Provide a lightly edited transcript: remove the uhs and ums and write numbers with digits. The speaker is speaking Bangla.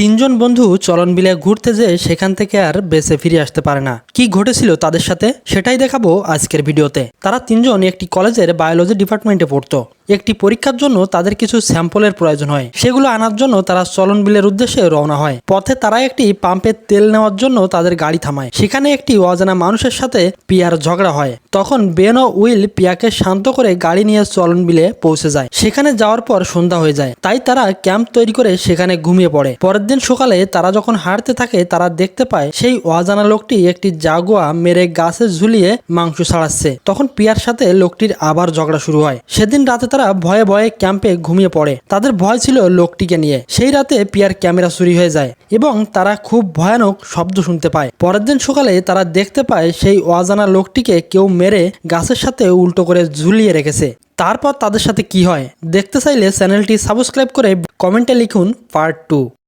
তিনজন বন্ধু চলন বিলে ঘুরতে যেয়ে সেখান থেকে আর বেঁচে ফিরে আসতে পারে না। কি ঘটেছিল তাদের সাথে সেটাই দেখাবো আজকের ভিডিওতে। তারা তিনজন একটি কলেজের বায়োলজি ডিপার্টমেন্টে পড়তো। একটি পরীক্ষার জন্য তাদের কিছু স্যাম্পলের প্রয়োজন হয়, সেগুলো আনার জন্য তারা চলন বিলের উদ্দেশ্যে রওনা হয়। পথে তারা একটি পাম্পের তেল নেওয়ার জন্য তাদের গাড়ি থামায়। সেখানে একটি অজানা মানুষের সাথে পিয়ার ঝগড়া হয়। তখন বেন ও উইল পিয়াকে শান্ত করে গাড়ি নিয়ে চলন বিলে পৌঁছে যায়। সেখানে যাওয়ার পর সন্ধ্যা হয়ে যায়, তাই তারা ক্যাম্প তৈরি করে সেখানে ঘুমিয়ে পড়ে। পরের দিন সকালে তারা যখন হাঁটতে থাকে তারা দেখতে পায় সেই অজানা লোকটি একটি জাগুয়া মেরে গাছে ঝুলিয়ে মাংস ছাড়াচ্ছে। তখন পিয়ার সাথে লোকটির আবার ঝগড়া শুরু হয়। সেদিন রাতে তারা ভয়ে ভয়ে ক্যাম্পে ঘুমিয়ে পড়ে। তাদের ভয় ছিল লোকটিকে নিয়ে। সেই রাতে পিয়ার ক্যামেরা চুরি হয়ে যায় এবং তারা খুব ভয়ানক শব্দ শুনতে পায়। পরের দিন সকালে তারা দেখতে পায় সেই অজানা লোকটিকে কেউ মেরে গাছের সাথে উল্টো করে ঝুলিয়ে রেখেছে। তারপর তাদের সাথে কি হয় দেখতে চাইলে চ্যানেলটি সাবস্ক্রাইব করে কমেন্টে লিখুন পার্ট 2।